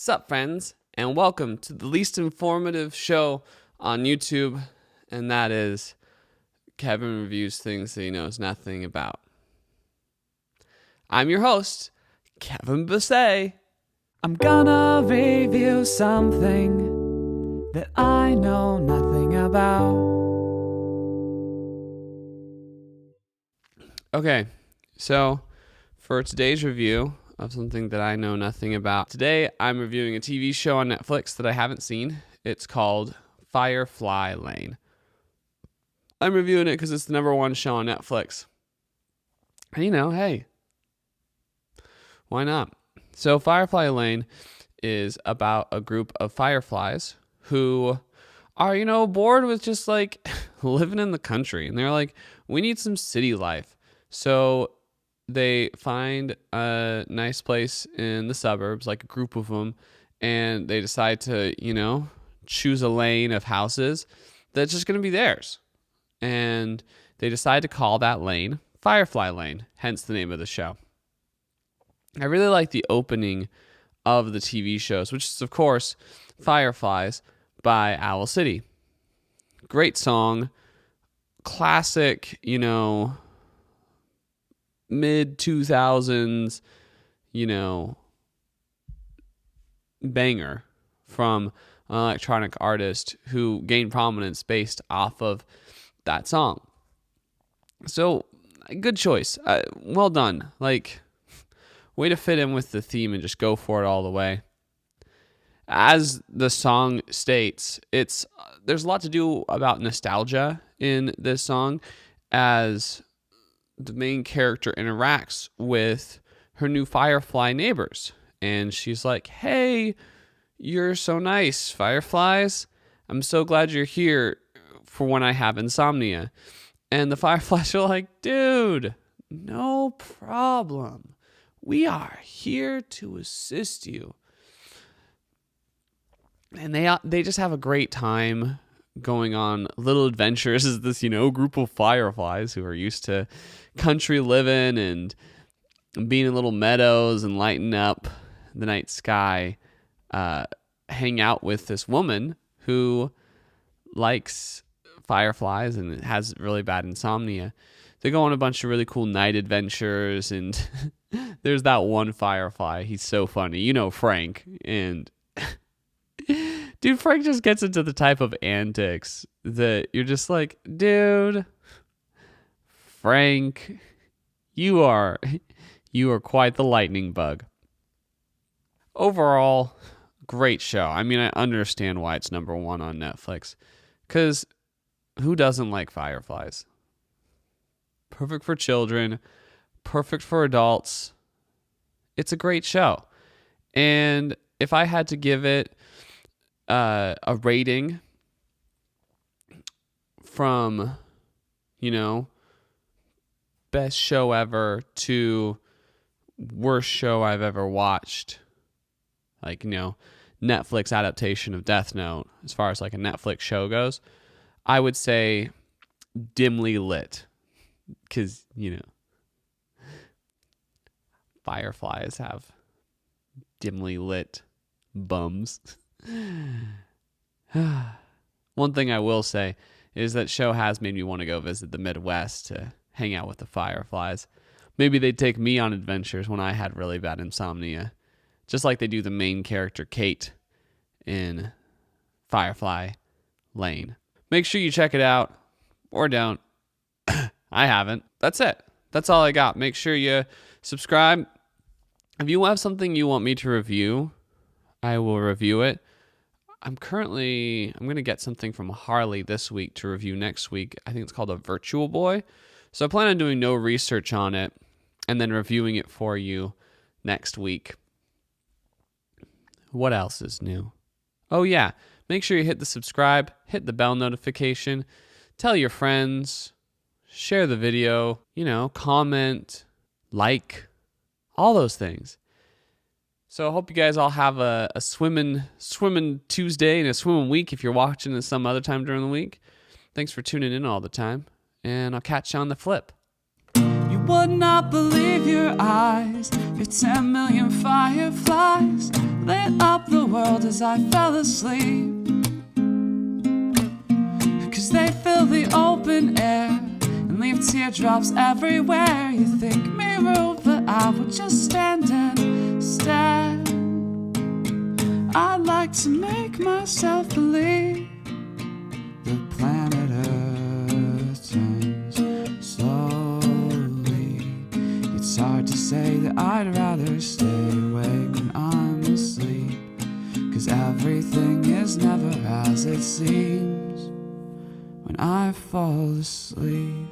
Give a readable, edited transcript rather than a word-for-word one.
Sup, friends, and welcome to the least informative show on YouTube, and that is Kevin reviews things that he knows nothing about. I'm your host, Kevin Basset. I'm gonna review something that I know nothing about. Okay, so for today's review of something that I know nothing about, today I'm reviewing a TV show on Netflix that I haven't seen. It's called Firefly Lane. I'm reviewing it because it's the number one show on Netflix. And hey, why not? So Firefly Lane is about a group of fireflies who are, bored with just like living in the country. And they're like, we need some city life. So they find a nice place in the suburbs, like a group of them, and they decide to, choose a lane of houses that's just going to be theirs. And they decide to call that lane Firefly Lane, hence the name of the show. I really like the opening of the TV shows, which is, of course, Fireflies by Owl City. Great song, classic, mid-2000s, banger from an electronic artist who gained prominence based off of that song. So, good choice. Well done. Way to fit in with the theme and just go for it all the way. As the song states, there's a lot to do about nostalgia in this song as the main character interacts with her new firefly neighbors. And she's like, hey, you're so nice, fireflies. I'm so glad you're here for when I have insomnia. And the fireflies are like, dude, no problem. We are here to assist you. And they just have a great time going on little adventures as this, group of fireflies who are used to country living and being in little meadows and lighting up the night sky, hang out with this woman who likes fireflies and has really bad insomnia. They go on a bunch of really cool night adventures, and there's that one firefly. He's so funny. Frank. And dude, Frank just gets into the type of antics that you're just like, dude, Frank, you are quite the lightning bug. Overall, great show. I mean, I understand why it's number one on Netflix, because who doesn't like fireflies? Perfect for children, perfect for adults. It's a great show. And if I had to give it a rating from, best show ever to worst show I've ever watched, Netflix adaptation of Death Note, as far as like a Netflix show goes, I would say dimly lit. Because, fireflies have dimly lit bums. One thing I will say is that show has made me want to go visit the Midwest to hang out with the fireflies. Maybe they'd take me on adventures when I had really bad insomnia, just like they do the main character Kate in Firefly Lane. Make sure you check it out, or don't. I haven't. That's it. That's all I got. Make sure you subscribe. If you have something you want me to review, I will review it. I'm going to get something from Harley this week to review next week. I think it's called a Virtual Boy. So I plan on doing no research on it and then reviewing it for you next week. What else is new? Oh yeah, make sure you hit the subscribe, hit the bell notification, tell your friends, share the video, comment, like, all those things. So I hope you guys all have a swimming Tuesday and a swimming week if you're watching it some other time during the week. Thanks for tuning in all the time, and I'll catch you on the flip. You would not believe your eyes. You're 10 million fireflies lit up the world as I fell asleep. 'Cause they fill the open air and leave teardrops everywhere. You think me rude, but I would just stand and stare. I'd like to make myself believe the planet Earth turns slowly. It's hard to say that I'd rather stay awake when I'm asleep, 'cause everything is never as it seems when I fall asleep.